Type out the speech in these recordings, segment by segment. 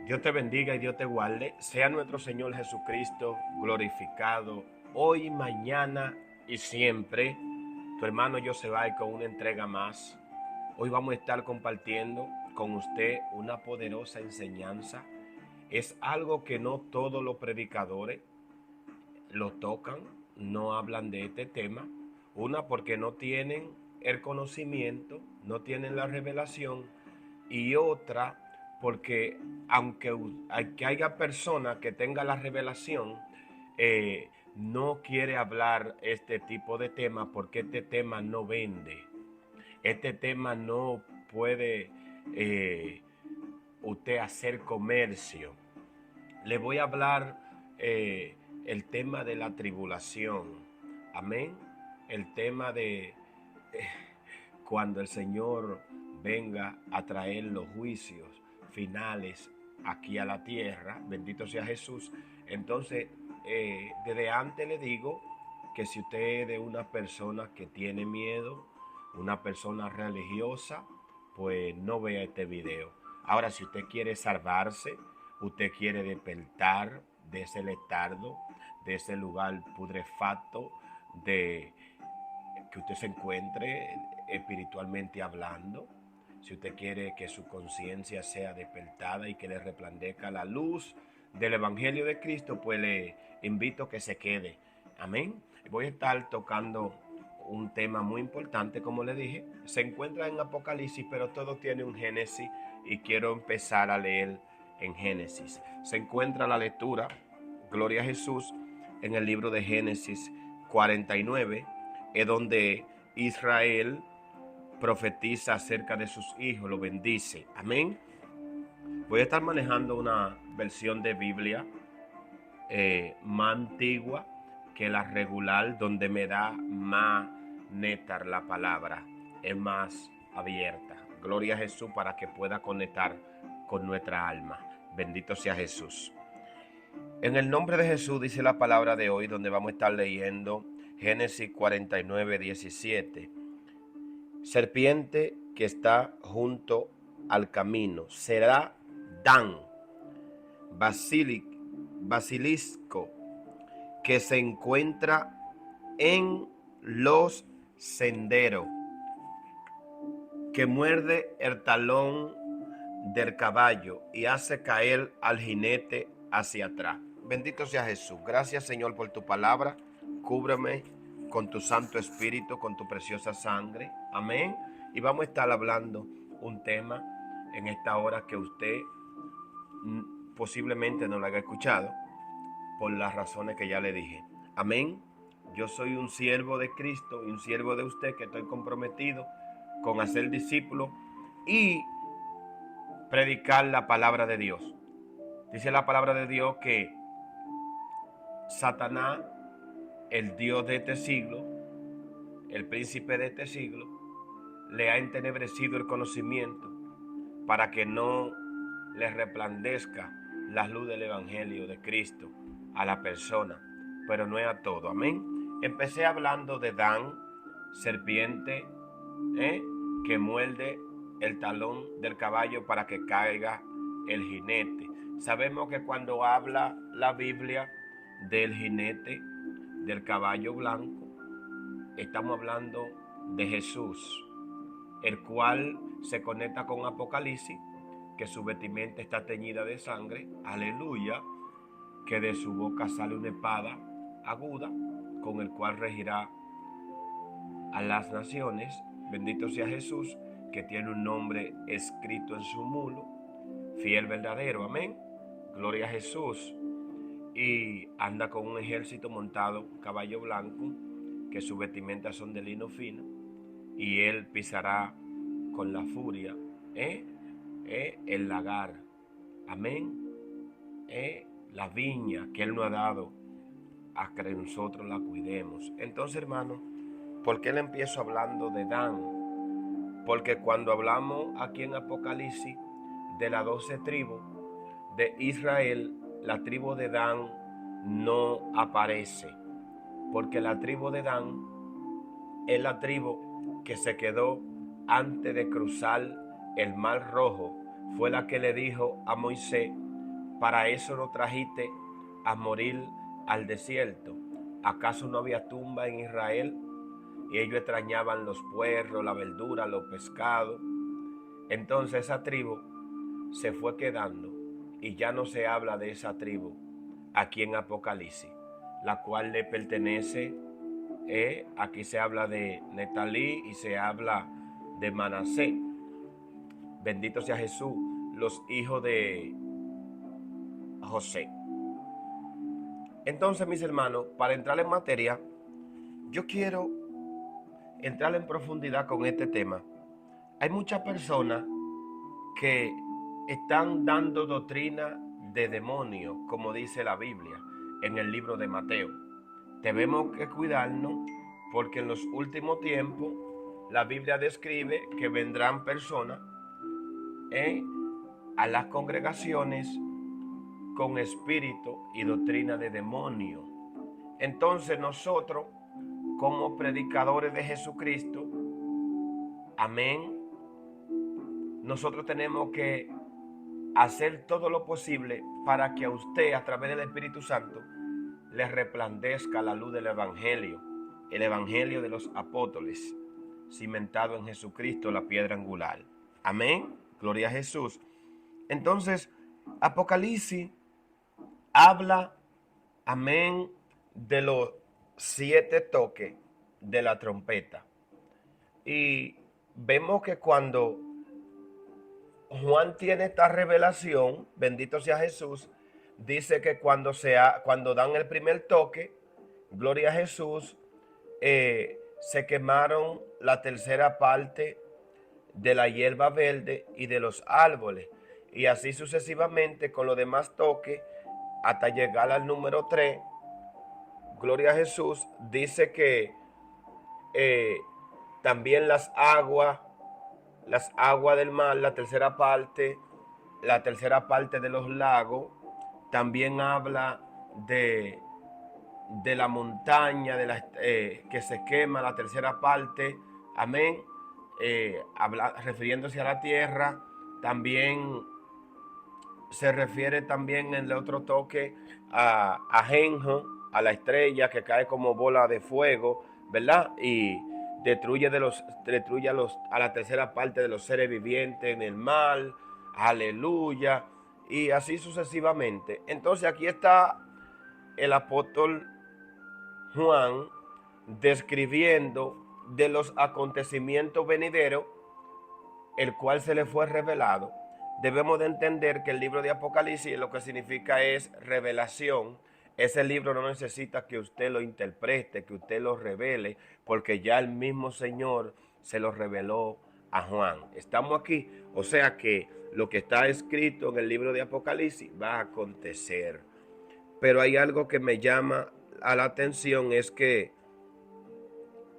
Dios te bendiga y Dios te guarde. Sea nuestro Señor Jesucristo glorificado hoy, mañana y siempre. Tu hermano Josebay con una entrega más. Hoy vamos a estar compartiendo con usted una poderosa enseñanza. Es algo que no todos los predicadores lo tocan, no hablan de este tema. Una, porque no tienen el conocimiento, no tienen la revelación. Y otra, porque aunque haya personas que tengan la revelación, no quiere hablar este tipo de tema porque este tema no vende. Este tema no puede usted hacer comercio. Le voy a hablar el tema de la tribulación. Amén. El tema de cuando el Señor venga a traer los juicios finales aquí a la tierra. Bendito sea Jesús. Entonces, desde antes le digo que si usted es de una persona que tiene miedo, una persona religiosa, pues no vea este video. Ahora, si usted quiere salvarse, usted quiere despertar de ese letardo, de ese lugar putrefacto, de que usted se encuentre espiritualmente hablando, si usted quiere que su conciencia sea despertada y que le resplandezca la luz del Evangelio de Cristo, pues le invito a que se quede. Amén. Voy a estar tocando un tema muy importante, como le dije. Se encuentra en Apocalipsis, pero todo tiene un Génesis y quiero empezar a leer en Génesis. Se encuentra la lectura, gloria a Jesús, en el libro de Génesis 49, es donde Israel profetiza acerca de sus hijos, lo bendice. Amén. Voy a estar manejando una versión de Biblia más antigua que la regular, donde me da más nétar la palabra, es más abierta. Gloria a Jesús para que pueda conectar con nuestra alma. Bendito sea Jesús. En el nombre de Jesús dice la palabra de hoy, donde vamos a estar leyendo Génesis 49, 17. Serpiente que está junto al camino será Dan, basilisco que se encuentra en los senderos, que muerde el talón del caballo y hace caer al jinete hacia atrás. Bendito sea Jesús. Gracias, Señor, por tu palabra. Cúbreme con tu Santo Espíritu, con tu preciosa sangre. Amén. Y vamos a estar hablando un tema en esta hora que usted posiblemente no lo haya escuchado por las razones que ya le dije. Amén. Yo soy un siervo de Cristo y un siervo de usted que estoy comprometido con hacer discípulo y predicar la palabra de Dios. Dice la palabra de Dios que Satanás, el Dios de este siglo, el príncipe de este siglo, le ha entenebrecido el conocimiento para que no le resplandezca la luz del Evangelio de Cristo a la persona, pero no es a todo. Amén. Empecé hablando de Dan, serpiente que muerde el talón del caballo para que caiga el jinete. Sabemos que cuando habla la Biblia del jinete, del caballo blanco, estamos hablando de Jesús, el cual se conecta con Apocalipsis, que su vestimenta está teñida de sangre, aleluya, que de su boca sale una espada aguda, con el cual regirá a las naciones. Bendito sea Jesús, que tiene un nombre escrito en su mulo, fiel verdadero, amén. Gloria a Jesús. Y anda con un ejército montado, un caballo blanco, que sus vestimentas son de lino fino, y él pisará con la furia el lagar, amén, la viña que él nos ha dado a que nosotros la cuidemos. Entonces, hermano, ¿por qué le empiezo hablando de Dan? Porque cuando hablamos aquí en Apocalipsis de las 12 tribus de Israel, la tribu de Dan no aparece, porque la tribu de Dan es la tribu que se quedó antes de cruzar el Mar Rojo. Fue la que le dijo a Moisés para eso nos trajiste a morir al desierto. ¿Acaso no había tumba en Israel? Y ellos extrañaban los puerros, la verdura, los pescados. Entonces esa tribu se fue quedando y ya no se habla de esa tribu aquí en Apocalipsis, la cual le pertenece, aquí se habla de Netalí y se habla de Manasés. Bendito sea Jesús, los hijos de José. Entonces, mis hermanos, para entrar en materia, yo quiero entrar en profundidad con este tema. Hay muchas personas que están dando doctrina de demonios, como dice la Biblia en el libro de Mateo. Tenemos que cuidarnos porque en los últimos tiempos la Biblia describe que vendrán personas a las congregaciones con espíritu y doctrina de demonio. Entonces nosotros, como predicadores de Jesucristo, amén, nosotros tenemos que hacer todo lo posible para que a usted, a través del Espíritu Santo, le resplandezca la luz del Evangelio, el Evangelio de los apóstoles, cimentado en Jesucristo, la piedra angular. Amén, gloria a Jesús. Entonces, Apocalipsis habla, amén, de los 7 toques de la trompeta. Y vemos que cuando Juan tiene esta revelación, bendito sea Jesús, dice que cuando dan el primer toque, gloria a Jesús, se quemaron la tercera parte de la hierba verde y de los árboles, y así sucesivamente con los demás toques, hasta llegar al número 3, gloria a Jesús, dice que también las aguas del mar, la tercera parte de los lagos, también habla de la montaña que se quema, la tercera parte, amén, refiriéndose a la tierra. También se refiere también en el otro toque a Genjo, a la estrella que cae como bola de fuego, ¿verdad? Y destruye a la tercera parte de los seres vivientes en el mar, aleluya, y así sucesivamente. Entonces aquí está el apóstol Juan describiendo de los acontecimientos venideros, el cual se le fue revelado. Debemos de entender que el libro de Apocalipsis lo que significa es revelación. Ese libro no necesita que usted lo interprete, que usted lo revele, porque ya el mismo Señor se lo reveló a Juan. Estamos aquí, o sea que lo que está escrito en el libro de Apocalipsis va a acontecer. Pero hay algo que me llama a la atención, es que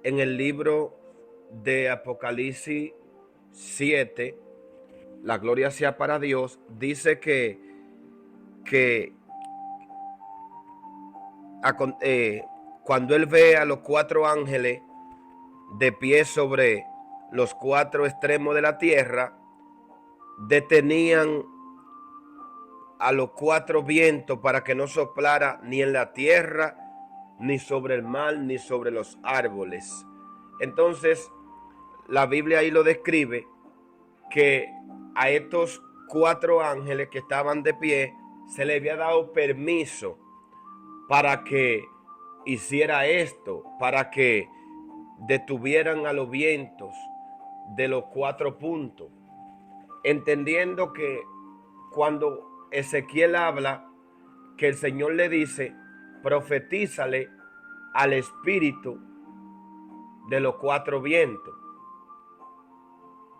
en el libro de Apocalipsis 7, la gloria sea para Dios, dice que cuando él ve a los 4 ángeles de pie sobre los 4 extremos de la tierra, detenían a los 4 vientos para que no soplara ni en la tierra, ni sobre el mar, ni sobre los árboles. Entonces, la Biblia ahí lo describe, que a estos 4 ángeles que estaban de pie se le había dado permiso para que hiciera esto, para que detuvieran a los vientos de los 4 puntos, entendiendo que cuando Ezequiel habla, que el Señor le dice, profetízale al espíritu de los 4 vientos.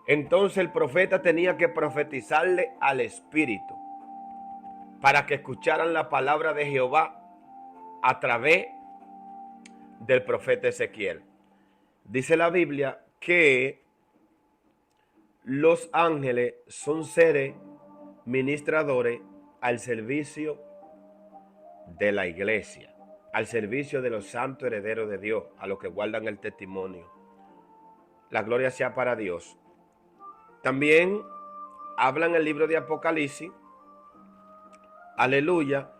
Entonces el profeta tenía que profetizarle al espíritu para que escucharan la palabra de Jehová a través del profeta Ezequiel. Dice la Biblia que los ángeles son seres ministradores al servicio de la iglesia, al servicio de los santos herederos de Dios, a los que guardan el testimonio. La gloria sea para Dios. También habla en el libro de Apocalipsis aleluya,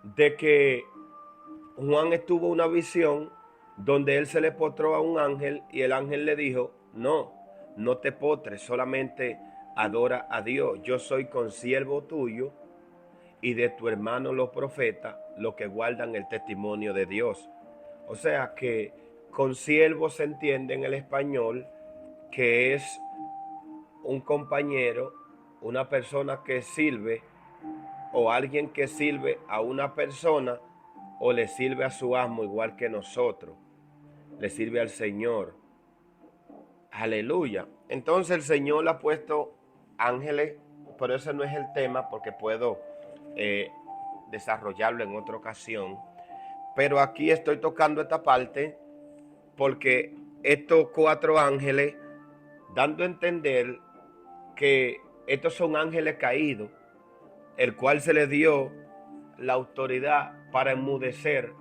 de que Juan estuvo una visión donde él se le postró a un ángel y el ángel le dijo, no, no te potres, solamente adora a Dios. Yo soy consiervo tuyo y de tu hermano los profetas, los que guardan el testimonio de Dios. O sea que consiervo se entiende en el español que es un compañero, una persona que sirve o alguien que sirve a una persona o le sirve a su amo igual que nosotros, le sirve al Señor. Aleluya. Entonces el Señor le ha puesto ángeles, pero ese no es el tema porque puedo eh, desarrollarlo en otra ocasión. Pero aquí estoy tocando esta parte porque estos 4 ángeles, dando a entender que estos son ángeles caídos, el cual se les dio la autoridad para enmudecer,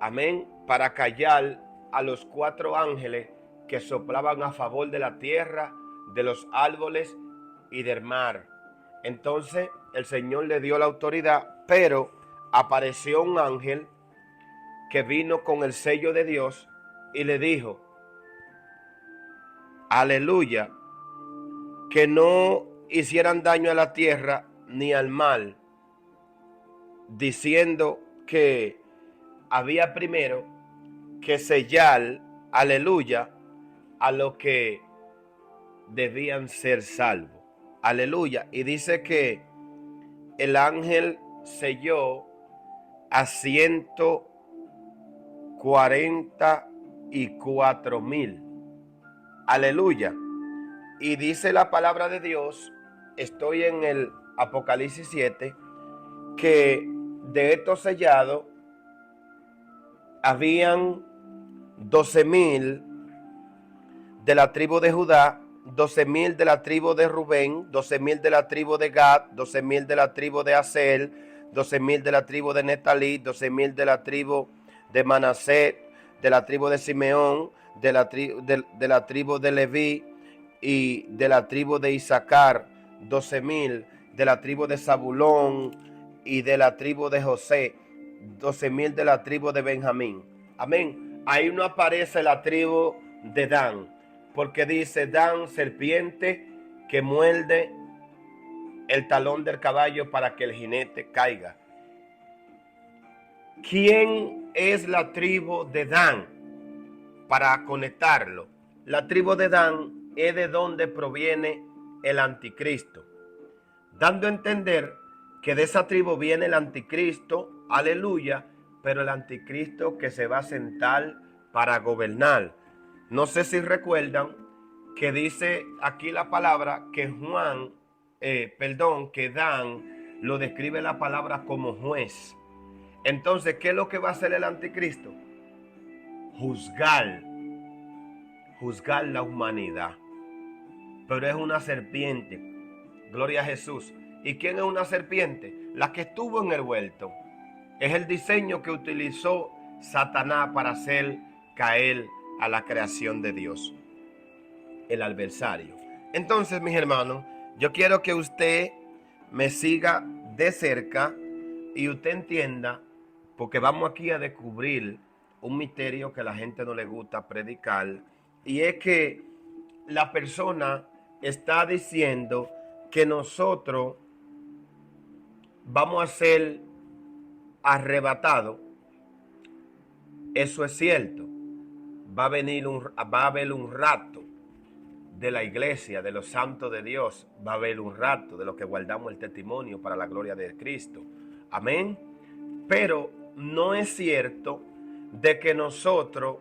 amén, para callar a los 4 ángeles que soplaban a favor de la tierra, de los árboles y del mar. Entonces el Señor le dio la autoridad, pero apareció un ángel que vino con el sello de Dios y le dijo, aleluya, que no hicieran daño a la tierra ni al mar, diciendo que había primero que sellar, aleluya, a los que debían ser salvos. Aleluya. Y dice que el ángel selló a 144,000. Aleluya. Y dice la palabra de Dios, estoy en el Apocalipsis 7, que de estos sellados habían 12,000 de la tribu de Judá, 12,000 de la tribu de Rubén, 12,000 de la tribu de Gad, 12,000 de la tribu de Aser, 12,000 de la tribu de Netalí, 12,000 de la tribu de Manasés, de la tribu de Simeón, de la tribu de Leví y de la tribu de Isaacar, 12,000 de la tribu de Zabulón y de la tribu de José, 12,000 de la tribu de Benjamín. Amén. Ahí no aparece la tribu de Dan, porque dice Dan, serpiente que muerde el talón del caballo para que el jinete caiga. ¿Quién es la tribu de Dan? Para conectarlo, la tribu de Dan es de donde proviene el anticristo, dando a entender que de esa tribu viene el anticristo, aleluya, pero el anticristo que se va a sentar para gobernar. No sé si recuerdan que dice aquí la palabra que que Dan lo describe la palabra como juez. Entonces, ¿qué es lo que va a hacer el anticristo? Juzgar la humanidad. Pero es una serpiente. Gloria a Jesús. ¿Y quién es una serpiente? La que estuvo en el huerto. Es el diseño que utilizó Satanás para hacer caer a la creación de Dios, el adversario. Entonces, mis hermanos, yo quiero que usted me siga de cerca y usted entienda, porque vamos aquí a descubrir un misterio que a la gente no le gusta predicar, y es que la persona está diciendo que nosotros vamos a ser arrebatados. Eso es cierto. Va a haber un rato de la iglesia, de los santos de Dios. Va a haber un rato de los que guardamos el testimonio para la gloria de Cristo. Amén. Pero no es cierto de que nosotros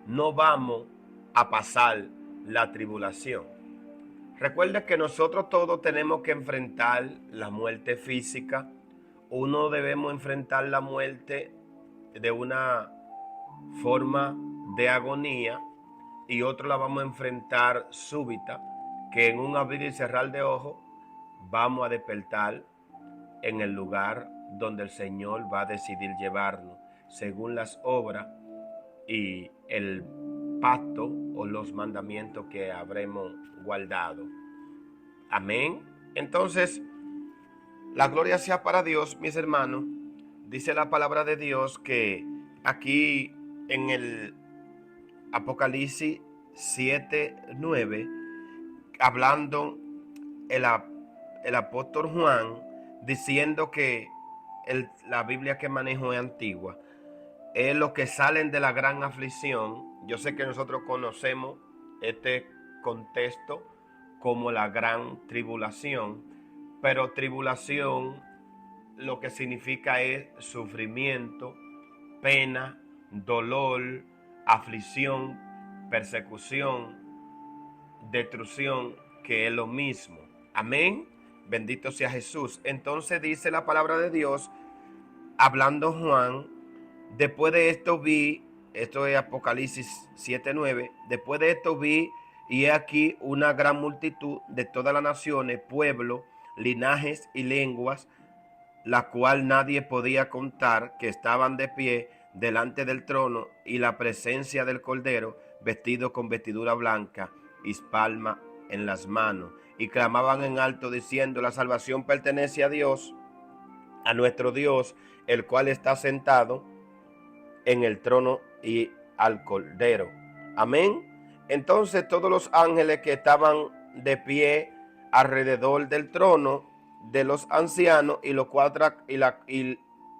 no vamos a pasar la tribulación. Recuerda que nosotros todos tenemos que enfrentar la muerte física. Uno debemos enfrentar la muerte de una forma de agonía y otro la vamos a enfrentar súbita, que en un abrir y cerrar de ojos vamos a despertar en el lugar donde el Señor va a decidir llevarnos, según las obras y el pacto o los mandamientos que habremos guardado. Amén. Entonces, La gloria sea para Dios, mis hermanos. Dice la palabra de Dios que aquí en el Apocalipsis 7:9, hablando el, el apóstol Juan, diciendo que la Biblia que manejo es antigua, es los que salen de la gran aflicción. Yo sé que nosotros conocemos este contexto como la gran tribulación, pero tribulación lo que significa es sufrimiento, pena, dolor, aflicción, persecución, destrucción, que es lo mismo. Amén. Bendito sea Jesús. Entonces dice la palabra de Dios, hablando Juan, después de esto vi, esto es Apocalipsis 7:9, después de esto vi, y he aquí una gran multitud de todas las naciones, pueblos, linajes y lenguas, la cual nadie podía contar, que estaban de pie delante del trono y la presencia del Cordero, vestido con vestidura blanca y palma en las manos, y clamaban en alto diciendo: la salvación pertenece a Dios, a nuestro Dios, el cual está sentado en el trono y al Cordero. Amén. Entonces todos los ángeles que estaban de pie alrededor del trono de los ancianos y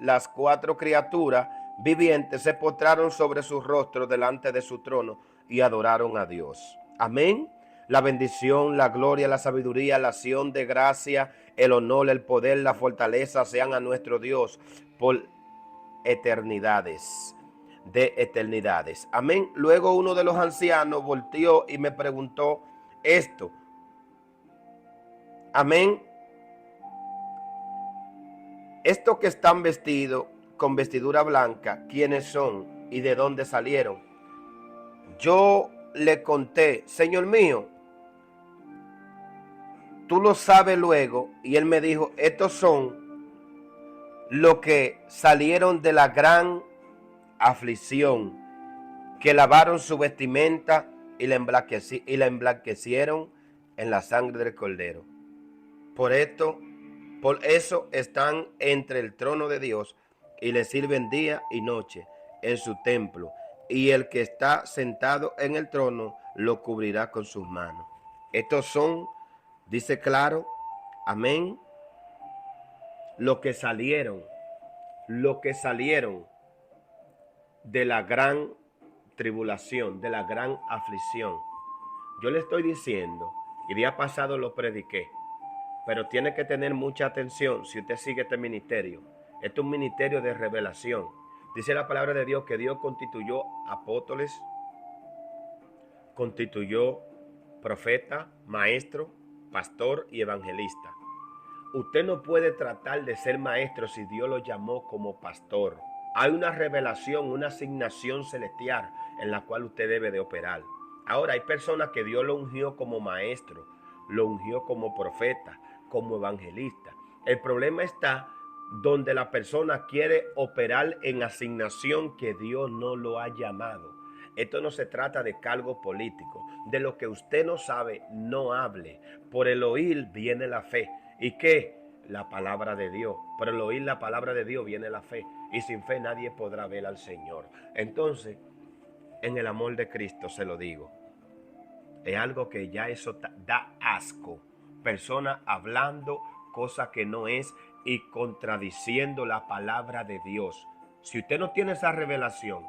las cuatro criaturas vivientes se postraron sobre sus rostros delante de su trono y adoraron a Dios. Amén. La bendición, la gloria, la sabiduría, la acción de gracia, el honor, el poder, la fortaleza sean a nuestro Dios por eternidades de eternidades. Amén. Luego uno de los ancianos volteó y me preguntó esto. Amén. Estos que están vestidos con vestidura blanca, ¿quiénes son y de dónde salieron? Yo le conté: Señor mío, tú lo sabes luego. Y él me dijo: estos son los que salieron de la gran aflicción, que lavaron su vestimenta y la emblanquecieron en la sangre del Cordero. Por eso están entre el trono de Dios y le sirven día y noche en su templo. Y el que está sentado en el trono lo cubrirá con sus manos. Estos son, dice claro, amén, los que salieron de la gran tribulación, de la gran aflicción. Yo le estoy diciendo, y día pasado lo prediqué, pero tiene que tener mucha atención si usted sigue este ministerio. Este es un ministerio de revelación. Dice la palabra de Dios que Dios constituyó apóstoles, constituyó profeta, maestro, pastor y evangelista. Usted no puede tratar de ser maestro si Dios lo llamó como pastor. Hay una revelación, una asignación celestial en la cual usted debe de operar. Ahora, hay personas que Dios lo ungió como maestro, lo ungió como profeta, como evangelista. El problema está donde la persona quiere operar en asignación que Dios no lo ha llamado. Esto no se trata de cargo político. De lo que usted no sabe, no hable. Por el oír viene la fe. ¿Y qué? La palabra de Dios. Por el oír la palabra de Dios viene la fe. Y sin fe nadie podrá ver al Señor. Entonces, en el amor de Cristo se lo digo. Es algo que ya eso da asco. Personas hablando cosas que no es y contradiciendo la palabra de Dios. Si usted no tiene esa revelación,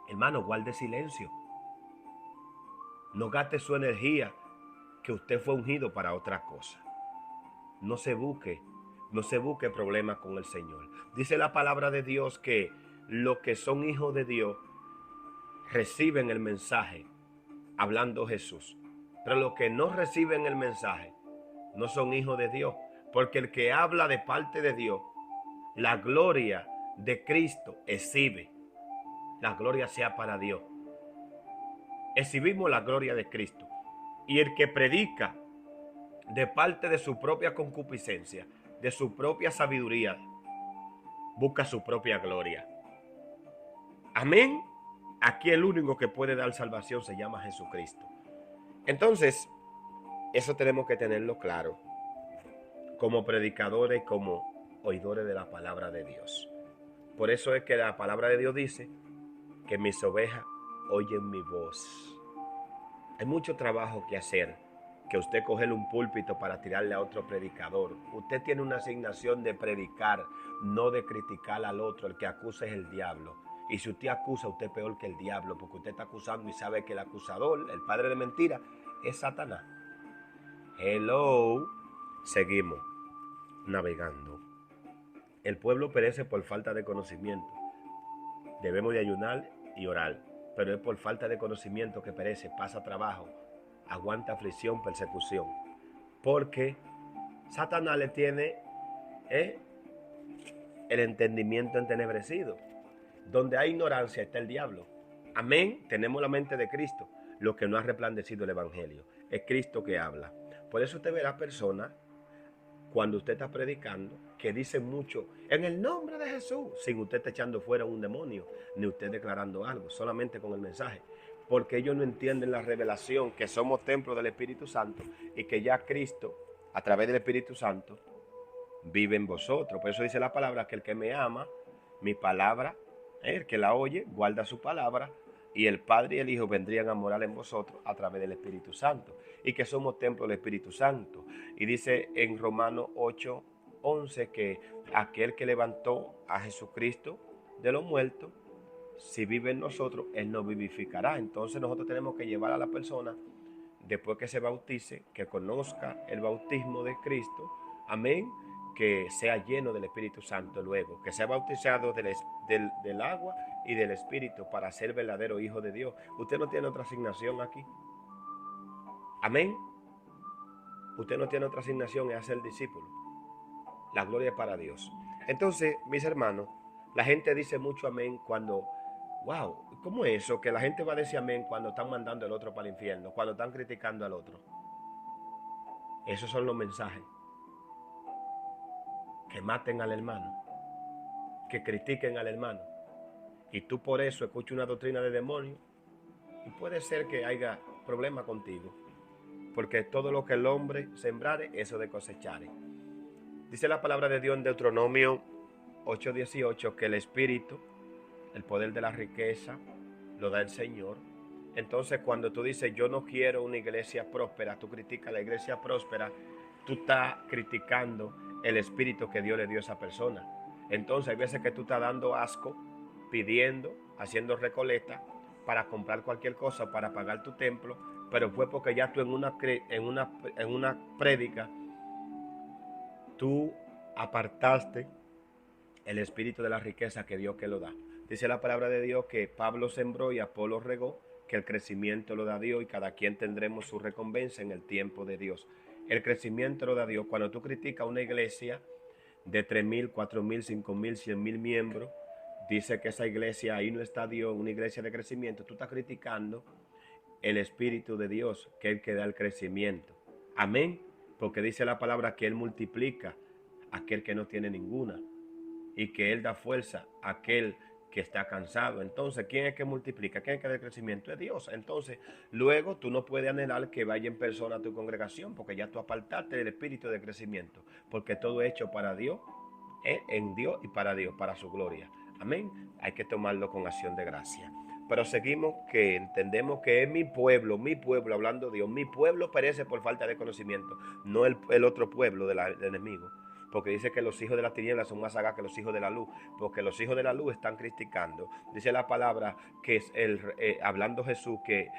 hermano, guarde silencio. No gaste su energía, que usted fue ungido para otra cosa. No se busque problemas con el Señor. Dice la palabra de Dios que los que son hijos de Dios reciben el mensaje, hablando Jesús. Pero los que no reciben el mensaje no son hijos de Dios. Porque el que habla de parte de Dios, la gloria de Cristo exhibe. La gloria sea para Dios. Exhibimos la gloria de Cristo. Y el que predica de parte de su propia concupiscencia, de su propia sabiduría, busca su propia gloria. Amén. Aquí el único que puede dar salvación se llama Jesucristo. Entonces, eso tenemos que tenerlo claro. como predicadores, como oidores de la palabra de Dios. Por eso es que la palabra de Dios dice que mis ovejas oyen mi voz. Hay mucho trabajo que hacer, que usted coger un púlpito para tirarle a otro predicador. Usted tiene una asignación de predicar, no de criticar al otro. El que acusa es el diablo. Y si usted acusa, usted es peor que el diablo, porque usted está acusando y sabe que el acusador, el padre de mentira, es Satanás. Hello. Seguimos navegando. El pueblo perece por falta de conocimiento. Debemos de ayunar y orar, pero es por falta de conocimiento que perece, pasa trabajo, aguanta aflicción, persecución, porque Satanás le tiene el entendimiento entenebrecido. Donde hay ignorancia está el diablo. Amén. Tenemos la mente de Cristo. Lo que no ha resplandecido el evangelio es Cristo que habla. Por eso usted verá personas cuando usted está predicando que dicen mucho en el nombre de Jesús, sin usted estar echando fuera un demonio, ni usted declarando algo, solamente con el mensaje. Porque ellos no entienden la revelación que somos templo del Espíritu Santo y que ya Cristo, a través del Espíritu Santo, vive en vosotros. Por eso dice la palabra que el que me ama, mi palabra, el que la oye, guarda su palabra, y el Padre y el Hijo vendrían a morar en vosotros a través del Espíritu Santo, y que somos templo del Espíritu Santo. Y dice en Romanos 8:11 que aquel que levantó a Jesucristo de los muertos, si vive en nosotros, Él nos vivificará. Entonces nosotros tenemos que llevar a la persona, después que se bautice, que conozca el bautismo de Cristo, amén, que sea lleno del Espíritu Santo luego, que sea bautizado del agua y del Espíritu para ser verdadero hijo de Dios. Usted no tiene otra asignación aquí. Amén. Usted no tiene otra asignación, es ser discípulo. La gloria es para Dios. Entonces, mis hermanos, la gente dice mucho amén cuando, wow, ¿cómo es eso? Que la gente va a decir amén cuando están mandando al otro para el infierno, cuando están criticando al otro. Esos son los mensajes. Que maten al hermano, que critiquen al hermano. Y tú por eso escuchas una doctrina de demonios y puede ser que haya problema contigo. Porque todo lo que el hombre sembrare, eso de cosechare. Dice la palabra de Dios en Deuteronomio 8:18 que el espíritu, el poder de la riqueza, lo da el Señor. Entonces cuando tú dices yo no quiero una iglesia próspera, tú criticas la iglesia próspera, tú estás criticando el espíritu que Dios le dio a esa persona. Entonces hay veces que tú estás dando asco, pidiendo, haciendo recolecta para comprar cualquier cosa, para pagar tu templo, pero fue porque ya tú en una prédica, tú apartaste el espíritu de la riqueza que Dios que lo da. Dice la palabra de Dios que Pablo sembró y Apolo regó, que el crecimiento lo da Dios y cada quien tendremos su recompensa en el tiempo de Dios. El crecimiento lo da Dios. Cuando tú criticas una iglesia de 3,000, 4,000, 5,000, 100,000 miembros, dice que esa iglesia, ahí no está Dios, una iglesia de crecimiento, tú estás criticando el Espíritu de Dios, que es el que da el crecimiento. Amén, porque dice la palabra que Él multiplica a aquel que no tiene ninguna y que Él da fuerza a aquel que está cansado. Entonces, ¿quién es que multiplica? ¿Quién es que da el crecimiento? Es Dios. Entonces, luego tú no puedes anhelar que vaya en persona a tu congregación porque ya tú apartaste del espíritu de crecimiento, porque todo es hecho para Dios, en Dios y para Dios, para su gloria. Amén. Hay que tomarlo con acción de gracia. Pero seguimos que entendemos que es mi pueblo, hablando de Dios, mi pueblo perece por falta de conocimiento, no el otro pueblo del enemigo. Porque dice que los hijos de la tiniebla son más sagaces que los hijos de la luz, porque los hijos de la luz están criticando. Dice la palabra que es hablando Jesús que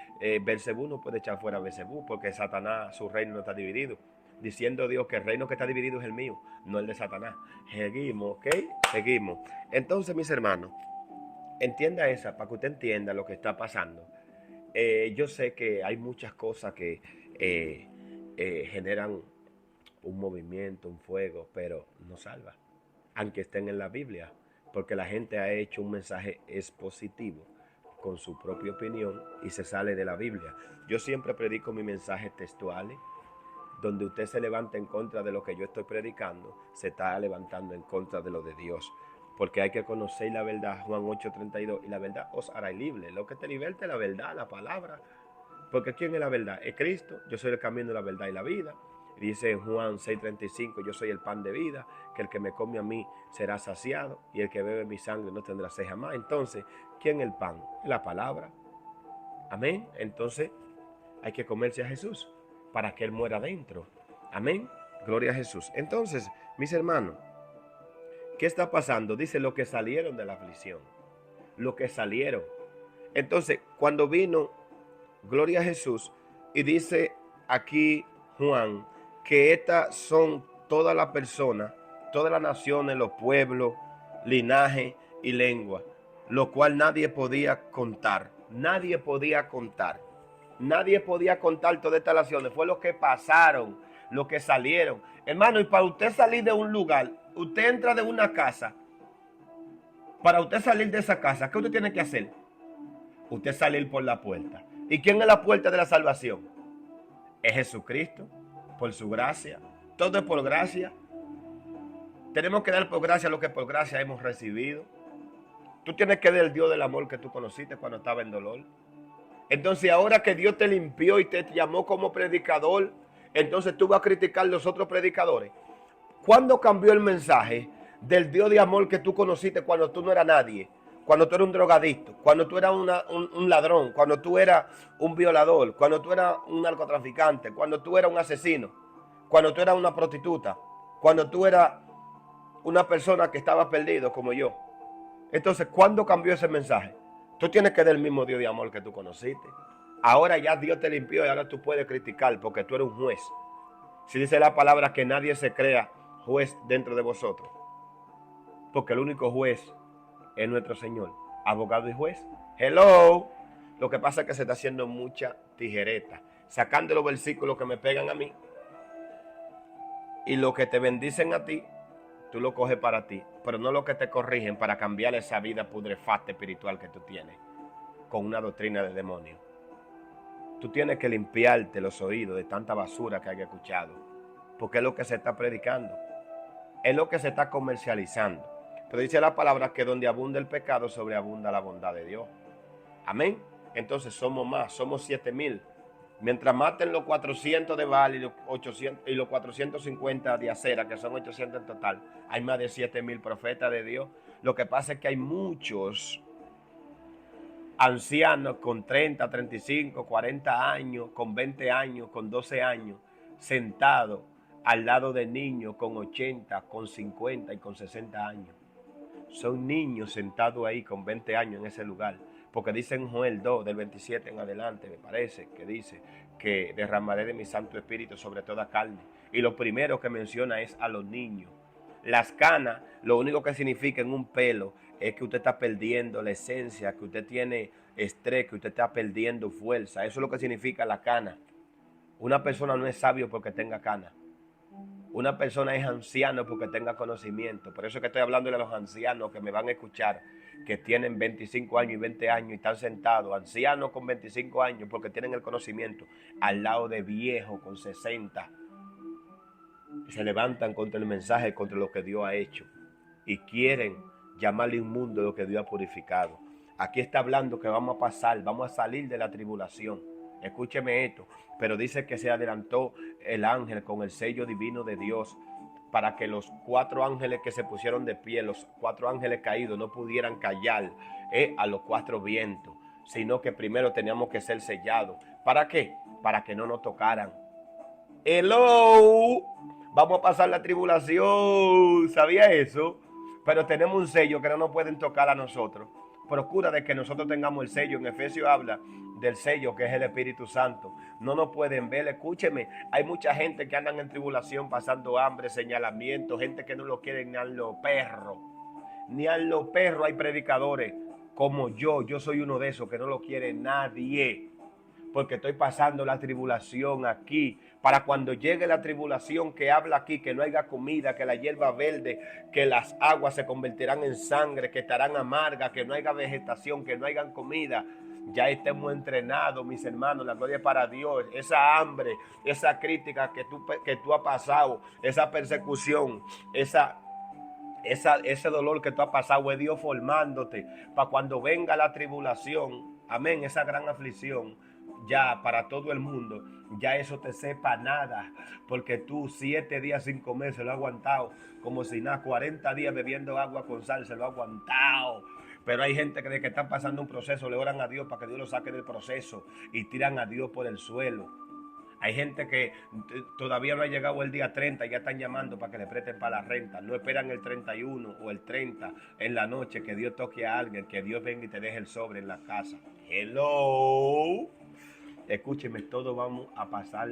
Belcebú no puede echar fuera a Belcebú, porque Satanás, su reino no está dividido. Diciendo Dios que el reino que está dividido es el mío, no el de Satanás. Seguimos, ¿ok? Seguimos. Entonces, mis hermanos, entienda esa, para que usted entienda lo que está pasando. Yo sé que hay muchas cosas que generan un movimiento, un fuego, pero no salva, aunque estén en la Biblia, porque la gente ha hecho un mensaje expositivo con su propia opinión y se sale de la Biblia. Yo siempre predico mis mensajes textuales, donde usted se levanta en contra de lo que yo estoy predicando, se está levantando en contra de lo de Dios. Porque hay que conocer la verdad, Juan 8:32, y la verdad os hará libre. Lo que te liberte es la verdad, la palabra. Porque ¿quién es la verdad? Es Cristo. Yo soy el camino, la verdad y la vida. Dice en Juan 6:35, yo soy el pan de vida, que el que me come a mí será saciado y el que bebe mi sangre no tendrá sed jamás. Entonces, ¿quién es el pan? La palabra. Amén. Entonces, hay que comerse a Jesús para que Él muera dentro. Amén. Gloria a Jesús. Entonces, mis hermanos, ¿qué está pasando? Dice los que salieron de la aflicción. Los que salieron. Entonces, cuando vino, gloria a Jesús, y dice aquí Juan, que estas son todas las personas, todas las naciones, los pueblos, linaje y lengua, lo cual nadie podía contar. Nadie podía contar. Nadie podía contar todas estas naciones. Fue lo que pasaron, lo que salieron. Hermano, y para usted salir de un lugar, usted entra de una casa. Para usted salir de esa casa, ¿qué usted tiene que hacer? Usted salir por la puerta. ¿Y quién es la puerta de la salvación? Es Jesucristo, por su gracia. Todo es por gracia. Tenemos que dar por gracia lo que por gracia hemos recibido. Tú tienes que dar el Dios del amor que tú conociste cuando estaba en dolor. Entonces ahora que Dios te limpió y te llamó como predicador, entonces tú vas a criticar a los otros predicadores. ¿Cuándo cambió el mensaje del Dios de amor que tú conociste cuando tú no eras nadie? Cuando tú eras un drogadicto, cuando tú eras un ladrón, cuando tú eras un violador, cuando tú eras un narcotraficante, cuando tú eras un asesino, cuando tú eras una prostituta, cuando tú eras una persona que estaba perdido como yo. Entonces, ¿cuándo cambió ese mensaje? Tú tienes que dar el mismo Dios de amor que tú conociste. Ahora ya Dios te limpió y ahora tú puedes criticar porque tú eres un juez. Si dice la palabra que nadie se crea juez dentro de vosotros, porque el único juez es nuestro Señor, abogado y juez. Hello. Lo que pasa es que se está haciendo mucha tijereta, sacando los versículos que me pegan a mí y lo que te bendicen a ti, tú lo coges para ti, pero no lo que te corrigen para cambiar esa vida pudrefacta espiritual que tú tienes con una doctrina de demonio. Tú tienes que limpiarte los oídos de tanta basura que hay escuchado, porque es lo que se está predicando, es lo que se está comercializando. Pero dice la palabra que donde abunda el pecado, sobreabunda la bondad de Dios. Amén. Entonces somos más, somos 7,000. Mientras maten los 400 de Baal y los 800 y los 450 de Acera, que son 800 en total, hay más de 7,000 profetas de Dios. Lo que pasa es que hay muchos ancianos con 30, 35, 40 años, con 20 años, con 12 años, sentados al lado de niños con 80, con 50 y con 60 años. Son niños sentados ahí con 20 años en ese lugar. Porque dice en Joel 2, del 27 en adelante, me parece, que dice que derramaré de mi Santo Espíritu sobre toda carne. Y lo primero que menciona es a los niños. Las canas, lo único que significa en un pelo es que usted está perdiendo la esencia, que usted tiene estrés, que usted está perdiendo fuerza. Eso es lo que significa la cana. Una persona no es sabio porque tenga cana. Una persona es anciano porque tenga conocimiento. Por eso es que estoy hablando de los ancianos que me van a escuchar, que tienen 25 años y 20 años y están sentados, ancianos con 25 años porque tienen el conocimiento, al lado de viejos con 60. Se levantan contra el mensaje, contra lo que Dios ha hecho y quieren llamarle inmundo lo que Dios ha purificado. Aquí está hablando que vamos a pasar, vamos a salir de la tribulación. Escúcheme esto, pero dice que se adelantó el ángel con el sello divino de Dios para que los 4 ángeles que se pusieron de pie, los 4 ángeles caídos, no pudieran callar a los 4 vientos, sino que primero teníamos que ser sellados. ¿Para qué? Para que no nos tocaran. Hello, vamos a pasar la tribulación, ¿sabía eso? Pero tenemos un sello que no nos pueden tocar a nosotros. Procura de que nosotros tengamos el sello. En Efesios habla del sello que es el Espíritu Santo. No nos pueden ver, escúcheme. Hay mucha gente que andan en tribulación pasando hambre, señalamiento, gente que no lo quiere ni a los perros. Ni a los perros hay predicadores como yo soy uno de esos que no lo quiere nadie. Porque estoy pasando la tribulación aquí. Para cuando llegue la tribulación que habla aquí, que no haya comida, que la hierba verde, que las aguas se convertirán en sangre, que estarán amargas, que no haya vegetación, que no haya comida. Ya estemos entrenados, mis hermanos, la gloria para Dios. Esa hambre, esa crítica que tú has pasado, esa persecución, ese dolor que tú has pasado, es Dios formándote para cuando venga la tribulación, amén, esa gran aflicción, ya para todo el mundo, ya eso te sepa nada, porque tú 7 días, 5 meses lo has aguantado como si nada, 40 días bebiendo agua con sal, se lo ha aguantado. Pero hay gente que de que están pasando un proceso, le oran a Dios para que Dios lo saque del proceso y tiran a Dios por el suelo. Hay gente que todavía no ha llegado el día 30 y ya están llamando para que le presten para la renta. No esperan el 31 o el 30 en la noche que Dios toque a alguien, que Dios venga y te deje el sobre en la casa. Hello. Escúcheme, todos vamos a pasar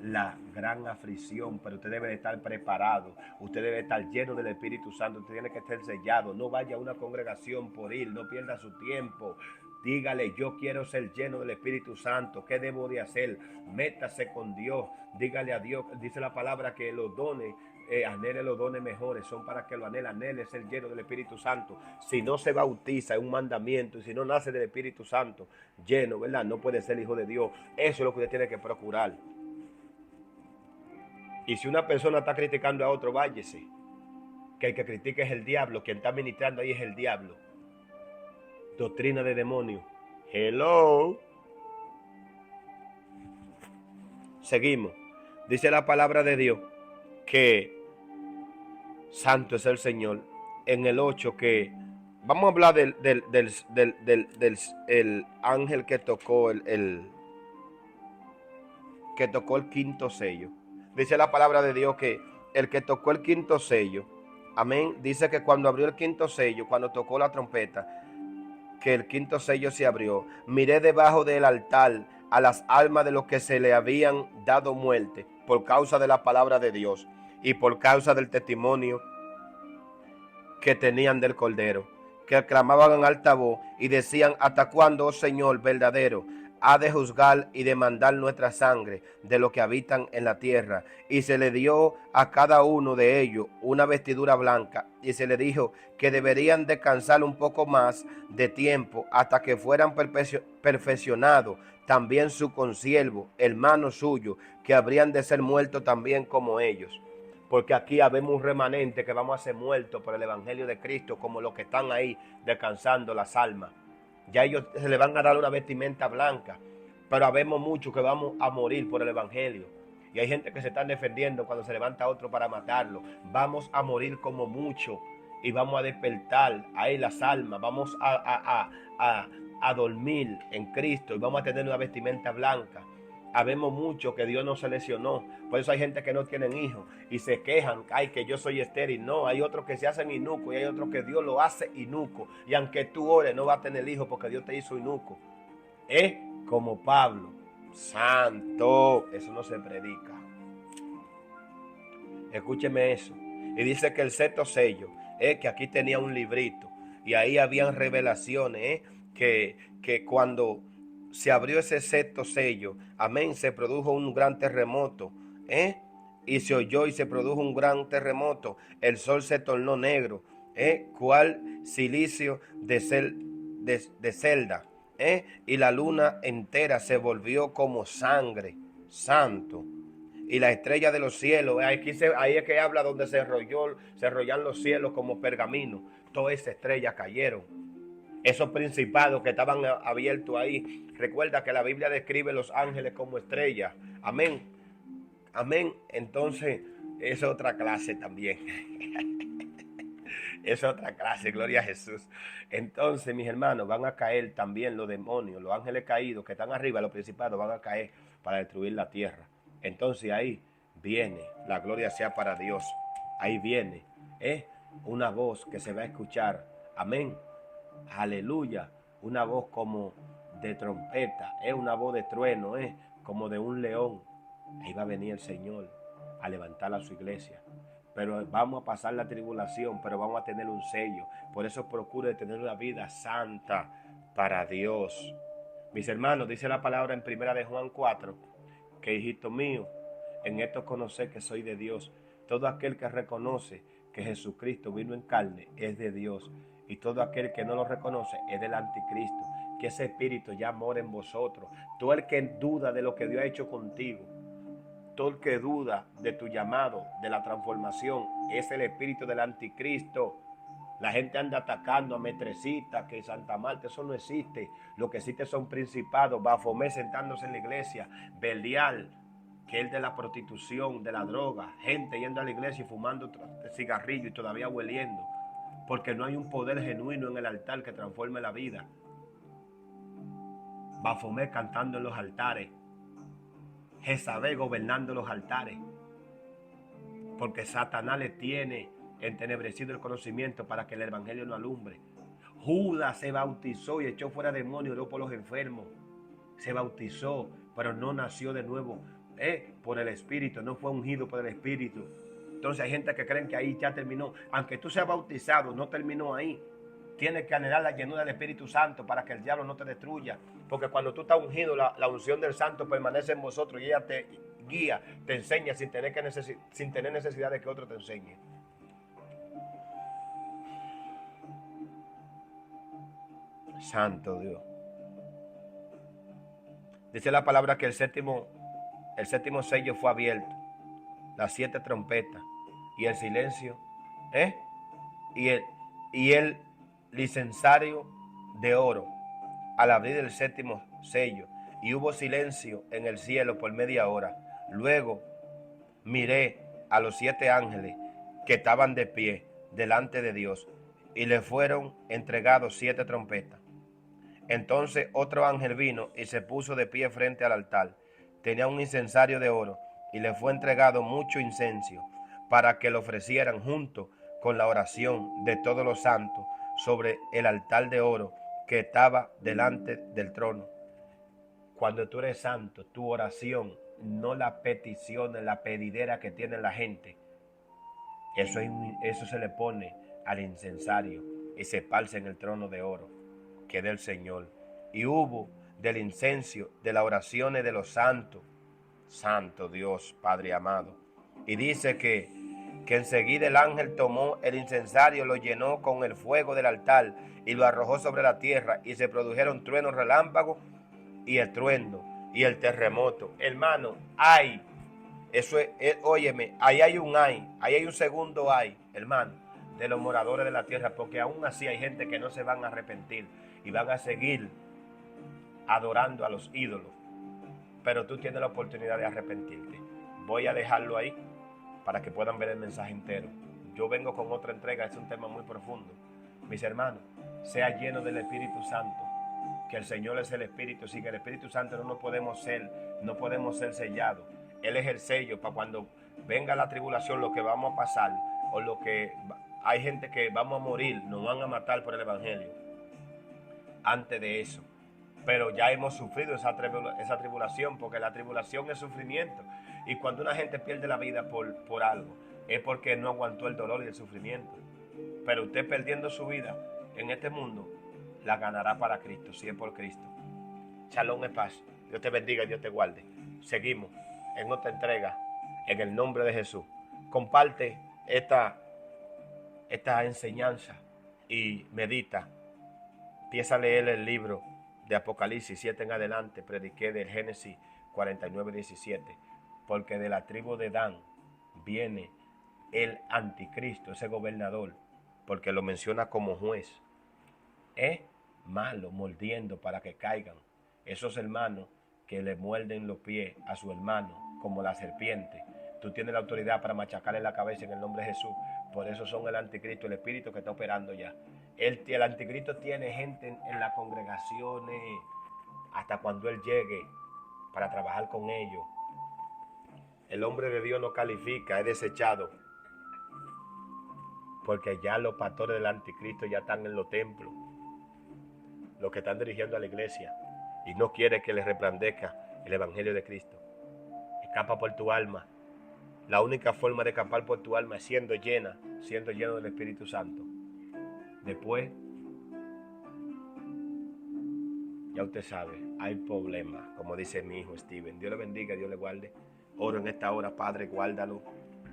la gran aflicción, pero usted debe de estar preparado, usted debe estar lleno del Espíritu Santo, usted tiene que estar sellado. No vaya a una congregación por ir, no pierda su tiempo. Dígale, yo quiero ser lleno del Espíritu Santo. ¿Qué debo de hacer? Métase con Dios. Dígale a Dios, dice la palabra que los dones, anhele los dones mejores, son para que lo anhele. Anhele ser lleno del Espíritu Santo. Si no se bautiza, es un mandamiento. Y si no nace del Espíritu Santo lleno, ¿verdad? No puede ser hijo de Dios. Eso es lo que usted tiene que procurar. Y si una persona está criticando a otro, váyese. Que el que critica es el diablo. Quien está ministrando ahí es el diablo. Doctrina de demonio. Hello. Seguimos. Dice la palabra de Dios que santo es el Señor. En el 8 que vamos a hablar del ángel que tocó que tocó el quinto sello. Dice la palabra de Dios que el que tocó el quinto sello, amén, dice que cuando abrió el quinto sello, cuando tocó la trompeta, que el quinto sello se abrió, miré debajo del altar a las almas de los que se le habían dado muerte por causa de la palabra de Dios y por causa del testimonio que tenían del Cordero, que clamaban en alta voz y decían: ¿hasta cuándo, oh Señor verdadero, ha de juzgar y demandar nuestra sangre de los que habitan en la tierra? Y se le dio a cada uno de ellos una vestidura blanca, y se le dijo que deberían descansar un poco más de tiempo hasta que fueran perfeccionados también su consiervo, hermano suyo, que habrían de ser muertos también como ellos. Porque aquí habemos un remanente que vamos a ser muertos por el Evangelio de Cristo, como los que están ahí descansando las almas. Ya ellos se les van a dar una vestimenta blanca, pero habemos muchos que vamos a morir por el Evangelio. Y hay gente que se están defendiendo cuando se levanta otro para matarlo. Vamos a morir como mucho y vamos a despertar ahí las almas. Vamos a dormir en Cristo y vamos a tener una vestimenta blanca. Habemos mucho que Dios nos seleccionó. Por eso hay gente que no tienen hijos y se quejan, ay, que yo soy estéril. No, hay otros que se hacen inuco y hay otros que Dios lo hace inuco. Y aunque tú ores, no va a tener hijos porque Dios te hizo inuco. Como Pablo. Santo. Eso no se predica. Escúcheme eso. Y dice que el sexto sello, que aquí tenía un librito. Y ahí habían revelaciones, que cuando se abrió ese sexto sello, amén, se produjo un gran terremoto, y se oyó y se produjo un gran terremoto. El sol se tornó negro, cual silicio de celda, y la luna entera se volvió como sangre. Santo. Y la estrella de los cielos, ahí es que habla donde se enrollan los cielos como pergamino. Todas esas estrellas cayeron. Esos principados que estaban abiertos ahí. Recuerda que la Biblia describe los ángeles como estrellas. Amén. Amén. Entonces, es otra clase también. Es otra clase, gloria a Jesús. Entonces, mis hermanos, van a caer también los demonios, los ángeles caídos que están arriba, los principados van a caer para destruir la tierra. Entonces ahí viene, la gloria sea para Dios. Ahí viene, una voz que se va a escuchar. Amén. Aleluya. Una voz como de trompeta, una voz de trueno, como de un león. Ahí va a venir el Señor a levantar a su iglesia. Pero vamos a pasar la tribulación, pero vamos a tener un sello. Por eso procure tener una vida santa para Dios. Mis hermanos, dice la palabra en 1 de Juan 4, que hijito mío, en esto conocer que soy de Dios. Todo aquel que reconoce que Jesucristo vino en carne es de Dios. Y todo aquel que no lo reconoce es del anticristo. Que ese espíritu ya mora en vosotros. Todo el que duda de lo que Dios ha hecho contigo, todo el que duda de tu llamado, de la transformación, es el espíritu del anticristo. La gente anda atacando a Metrecita, que Santa Marta, eso no existe. Lo que existe son principados, Bafomé sentándose en la iglesia, Belial, que es el de la prostitución, de la droga, gente yendo a la iglesia y fumando cigarrillo y todavía hueliendo, porque no hay un poder genuino en el altar que transforme la vida. Bafomé cantando en los altares, Jezabel gobernando los altares, porque Satanás le tiene entenebrecido el conocimiento para que el evangelio no alumbre. Judas se bautizó y echó fuera demonios, oró por los enfermos. Se bautizó, pero no nació de nuevo por el Espíritu, no fue ungido por el Espíritu. Entonces hay gente que creen que ahí ya terminó. Aunque tú seas bautizado, no terminó ahí. Tienes que anhelar la llenura del Espíritu Santo para que el diablo no te destruya. Porque cuando tú estás ungido, la unción del Santo permanece en vosotros y ella te guía, te enseña sin tener necesidad de que otro te enseñe. Santo Dios. Dice la palabra que el séptimo sello fue abierto, las 7 trompetas y el silencio, y el licensario de oro al abrir el séptimo sello, y hubo silencio en el cielo por media hora. Luego miré a los 7 ángeles que estaban de pie delante de Dios, y le fueron entregados 7 trompetas. Entonces otro ángel vino y se puso de pie frente al altar. Tenía un incensario de oro y le fue entregado mucho incienso para que lo ofrecieran junto con la oración de todos los santos sobre el altar de oro que estaba delante del trono. Cuando tú eres santo, tu oración, no la petición, la pedidera que tiene la gente, eso se le pone al incensario y se esparce en el trono de oro que del Señor. Y hubo del incenso de las oraciones de los santos, santo Dios, Padre amado. Y dice que enseguida el ángel tomó el incensario, lo llenó con el fuego del altar y lo arrojó sobre la tierra, y se produjeron truenos, relámpagos y estruendo y el terremoto. Hermano, eso es, óyeme, ahí hay un segundo hermano, de los moradores de la tierra, porque aún así hay gente que no se van a arrepentir y van a seguir adorando a los ídolos. Pero tú tienes la oportunidad de arrepentirte. Voy a dejarlo ahí para que puedan ver el mensaje entero. Yo vengo con otra entrega, es un tema muy profundo. Mis hermanos, sea lleno del Espíritu Santo, que el Señor es el Espíritu. Sin el Espíritu Santo no podemos ser sellados. Él es el sello para cuando venga la tribulación, lo que vamos a pasar, o lo que hay gente que vamos a morir, nos van a matar por el Evangelio. Antes de eso, pero ya hemos sufrido esa tribulación, porque la tribulación es sufrimiento. Y cuando una gente pierde la vida por algo, es porque no aguantó el dolor y el sufrimiento. Pero usted perdiendo su vida en este mundo, la ganará para Cristo, si es por Cristo. Shalom es paz. Dios te bendiga y Dios te guarde. Seguimos en otra entrega, en el nombre de Jesús. Comparte esta enseñanza y medita. Empieza a leer el libro de Apocalipsis 7 en adelante. Prediqué del Génesis 49:17, porque de la tribu de Dan viene el anticristo, ese gobernador, porque lo menciona como juez. Malo, mordiendo para que caigan. Esos hermanos que le muerden los pies a su hermano como la serpiente. Tú tienes la autoridad para machacarle la cabeza en el nombre de Jesús. Por eso son el anticristo, el espíritu que está operando ya. El anticristo tiene gente en las congregaciones hasta cuando él llegue para trabajar con ellos. El hombre de Dios no califica, es desechado, porque ya los pastores del anticristo ya están en los templos, los que están dirigiendo a la iglesia, y no quiere que les resplandezca el evangelio de Cristo. Escapa por tu alma. La única forma de escapar por tu alma es siendo lleno del Espíritu Santo. Después, ya usted sabe, hay problemas, como dice mi hijo Steven. Dios le bendiga, Dios le guarde. Oro en esta hora, Padre, guárdalo.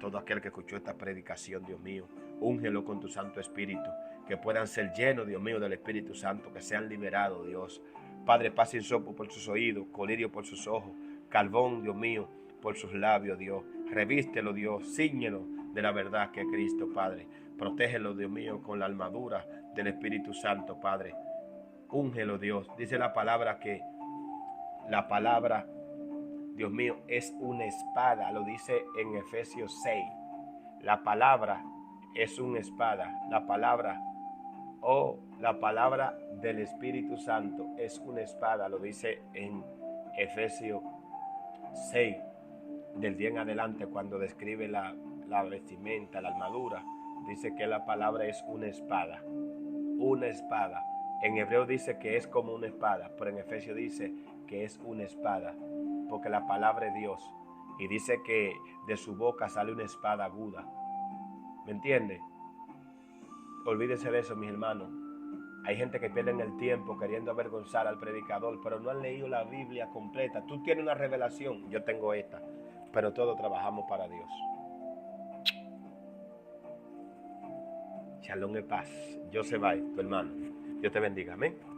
Todo aquel que escuchó esta predicación, Dios mío, úngelo con tu Santo Espíritu. Que puedan ser llenos, Dios mío, del Espíritu Santo. Que sean liberados, Dios. Padre, paz y sopo por sus oídos, colirio por sus ojos, carbón, Dios mío, por sus labios, Dios. Revístelo, Dios, cíñelo de la verdad que es Cristo, Padre. Protégelo, Dios mío, con la armadura del Espíritu Santo, Padre. Úngelo, Dios. Dice la palabra que la palabra, Dios mío, es una espada. Lo dice en Efesios 6. La palabra es una espada. La palabra, la palabra del Espíritu Santo es una espada. Lo dice en Efesios 6, del día en adelante, cuando describe la vestimenta, la armadura. Dice que la palabra es una espada. Una espada. En hebreo dice que es como una espada, pero en Efesios dice que es una espada, porque la palabra es Dios. Y dice que de su boca sale una espada aguda. ¿Me entiende? Olvídese de eso, mis hermanos. Hay gente que pierde el tiempo queriendo avergonzar al predicador, pero no han leído la Biblia completa. Tú tienes una revelación, yo tengo esta, pero todos trabajamos para Dios. Shalom y paz. Yo se va, tu hermano. Dios te bendiga. Amén.